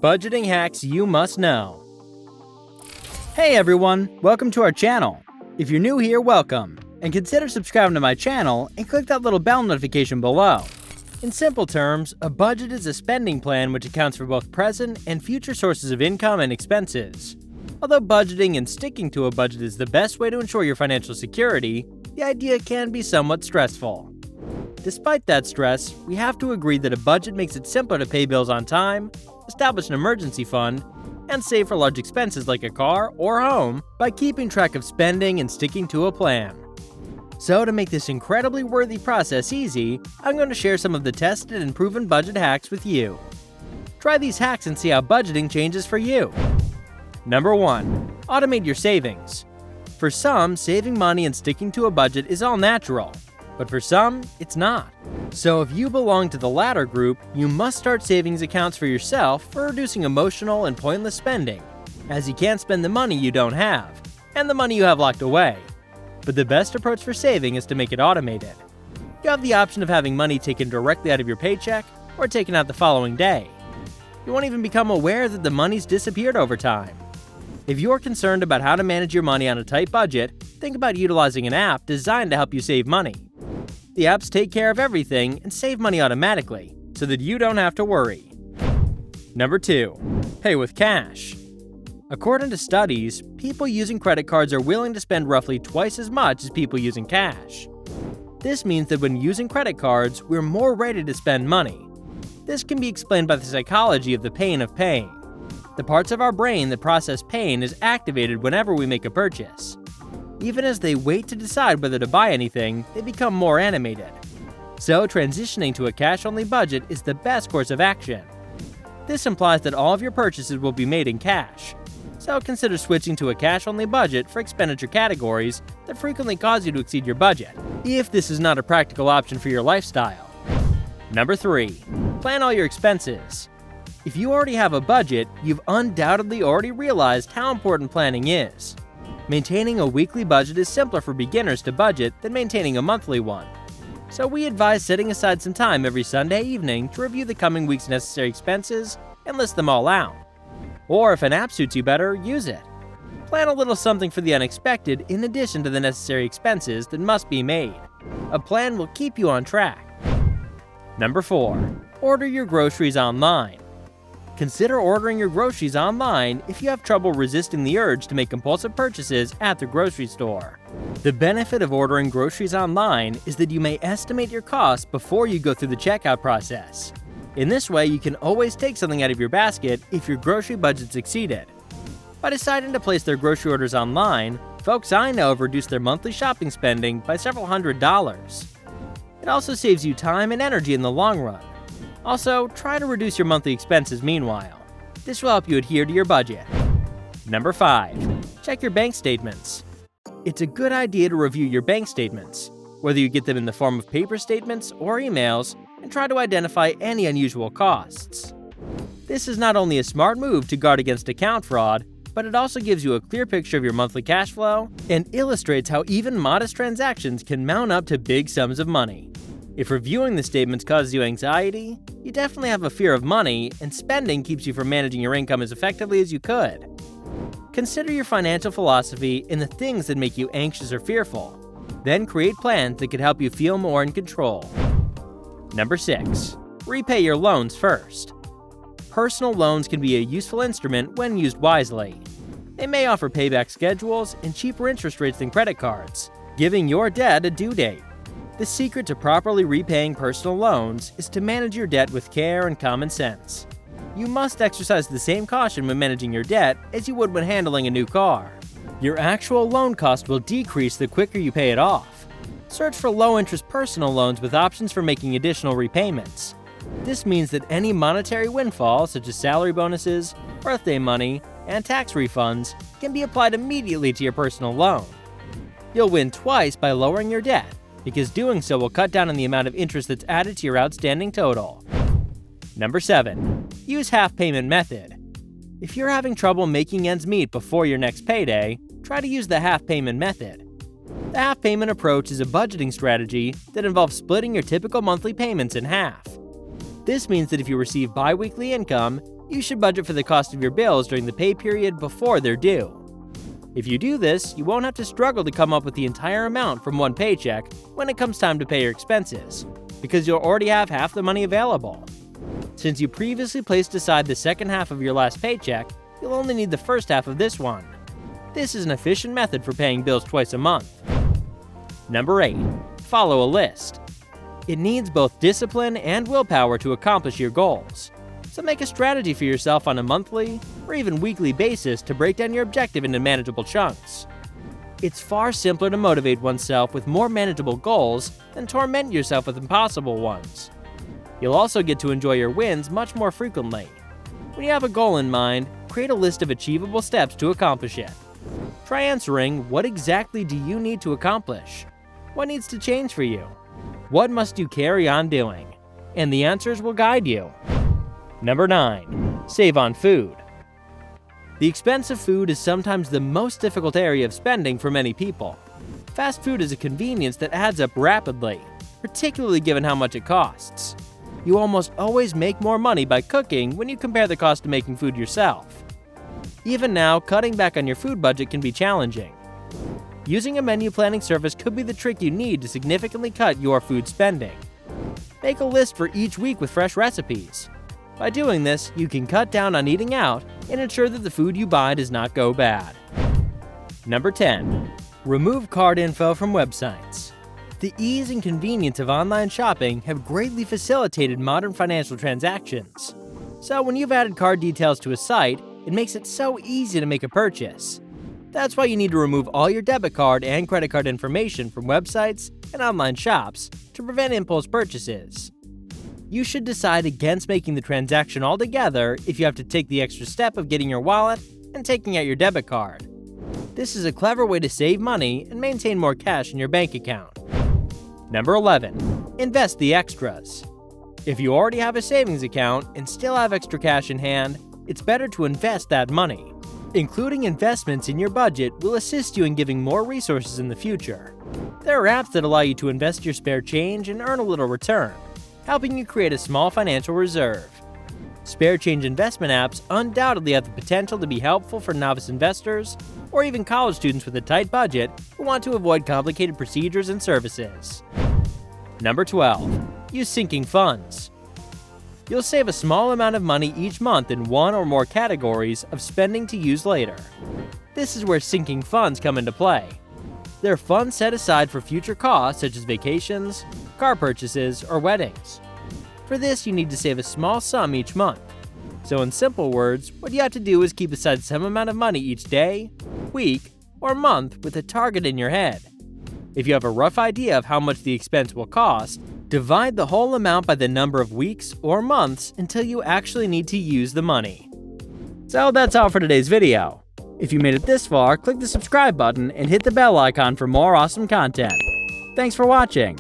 Budgeting hacks you must know. Hey everyone, welcome to our channel. If you're new here, welcome, and consider subscribing to my channel and click that little bell notification below. In simple terms, a budget is a spending plan which accounts for both present and future sources of income and expenses. Although budgeting and sticking to a budget is the best way to ensure your financial security, the idea can be somewhat stressful. Despite that stress, we have to agree that a budget makes it simpler to pay bills on time, establish an emergency fund, and save for large expenses like a car or home by keeping track of spending and sticking to a plan. So to make this incredibly worthy process easy, I'm going to share some of the tested and proven budget hacks with you. Try these hacks and see how budgeting changes for you. Number 1. Automate your savings. For some, saving money and sticking to a budget is all natural, but for some, it's not. So if you belong to the latter group, you must start savings accounts for yourself for reducing emotional and pointless spending, as you can't spend the money you don't have, and the money you have locked away. But the best approach for saving is to make it automated. You have the option of having money taken directly out of your paycheck or taken out the following day. You won't even become aware that the money's disappeared over time. If you're concerned about how to manage your money on a tight budget, think about utilizing an app designed to help you save money. The apps take care of everything and save money automatically, so that you don't have to worry. Number 2. Pay with cash. According to studies, people using credit cards are willing to spend roughly twice as much as people using cash. This means that when using credit cards, we're more ready to spend money. This can be explained by the psychology of the pain of paying. The parts of our brain that process pain is activated whenever we make a purchase. Even as they wait to decide whether to buy anything, they become more animated. So transitioning to a cash-only budget is the best course of action. This implies that all of your purchases will be made in cash. So consider switching to a cash-only budget for expenditure categories that frequently cause you to exceed your budget, if this is not a practical option for your lifestyle. Number 3. Plan all your expenses. If you already have a budget, you've undoubtedly already realized how important planning is. Maintaining a weekly budget is simpler for beginners to budget than maintaining a monthly one. So we advise setting aside some time every Sunday evening to review the coming week's necessary expenses and list them all out. Or if an app suits you better, use it. Plan a little something for the unexpected in addition to the necessary expenses that must be made. A plan will keep you on track. Number 4. Order your groceries online. Consider ordering your groceries online if you have trouble resisting the urge to make compulsive purchases at the grocery store. The benefit of ordering groceries online is that you may estimate your costs before you go through the checkout process. In this way, you can always take something out of your basket if your grocery budget's exceeded. By deciding to place their grocery orders online, folks I know have reduced their monthly shopping spending by several $100s. It also saves you time and energy in the long run. Also, try to reduce your monthly expenses meanwhile. This will help you adhere to your budget. Number 5. Check your bank statements. It's a good idea to review your bank statements, whether you get them in the form of paper statements or emails, and try to identify any unusual costs. This is not only a smart move to guard against account fraud, but it also gives you a clear picture of your monthly cash flow and illustrates how even modest transactions can mount up to big sums of money. If reviewing the statements causes you anxiety, you definitely have a fear of money, and spending keeps you from managing your income as effectively as you could. Consider your financial philosophy and the things that make you anxious or fearful. Then create plans that could help you feel more in control. Number 6. Repay your loans first. Personal loans can be a useful instrument when used wisely. They may offer payback schedules and cheaper interest rates than credit cards, giving your debt a due date. The secret to properly repaying personal loans is to manage your debt with care and common sense. You must exercise the same caution when managing your debt as you would when handling a new car. Your actual loan cost will decrease the quicker you pay it off. Search for low-interest personal loans with options for making additional repayments. This means that any monetary windfall, such as salary bonuses, birthday money, and tax refunds, can be applied immediately to your personal loan. You'll win twice by lowering your debt, because doing so will cut down on the amount of interest that's added to your outstanding total. Number 7. Use half-payment method. If you're having trouble making ends meet before your next payday, try to use the half-payment method. The half-payment approach is a budgeting strategy that involves splitting your typical monthly payments in half. This means that if you receive bi-weekly income, you should budget for the cost of your bills during the pay period before they're due. If you do this, you won't have to struggle to come up with the entire amount from one paycheck when it comes time to pay your expenses, because you'll already have half the money available. Since you previously placed aside the second half of your last paycheck, you'll only need the first half of this one. This is an efficient method for paying bills twice a month. Number 8. Follow a list. It needs both discipline and willpower to accomplish your goals. So make a strategy for yourself on a monthly or even weekly basis to break down your objective into manageable chunks. It's far simpler to motivate oneself with more manageable goals than torment yourself with impossible ones. You'll also get to enjoy your wins much more frequently. When you have a goal in mind, create a list of achievable steps to accomplish it. Try answering, what exactly do you need to accomplish? What needs to change for you? What must you carry on doing? And the answers will guide you. Number 9. Save on food. The expense of food is sometimes the most difficult area of spending for many people. Fast food is a convenience that adds up rapidly, particularly given how much it costs. You almost always make more money by cooking when you compare the cost of making food yourself. Even now, cutting back on your food budget can be challenging. Using a menu planning service could be the trick you need to significantly cut your food spending. Make a list for each week with fresh recipes. By doing this, you can cut down on eating out and ensure that the food you buy does not go bad. Number 10. Remove card info from websites. The ease and convenience of online shopping have greatly facilitated modern financial transactions. So when you've added card details to a site, it makes it so easy to make a purchase. That's why you need to remove all your debit card and credit card information from websites and online shops to prevent impulse purchases. You should decide against making the transaction altogether if you have to take the extra step of getting your wallet and taking out your debit card. This is a clever way to save money and maintain more cash in your bank account. Number 11. Invest the extras. If you already have a savings account and still have extra cash in hand, it's better to invest that money. Including investments in your budget will assist you in giving more resources in the future. There are apps that allow you to invest your spare change and earn a little return, helping you create a small financial reserve. Spare change investment apps undoubtedly have the potential to be helpful for novice investors or even college students with a tight budget who want to avoid complicated procedures and services. Number 12. Use sinking funds. You'll save a small amount of money each month in one or more categories of spending to use later. This is where sinking funds come into play. They're funds set aside for future costs such as vacations, car purchases, or weddings. For this, you need to save a small sum each month. So in simple words, what you have to do is keep aside some amount of money each day, week, or month with a target in your head. If you have a rough idea of how much the expense will cost, divide the whole amount by the number of weeks or months until you actually need to use the money. So that's all for today's video. If you made it this far, click the subscribe button and hit the bell icon for more awesome content. Thanks for watching.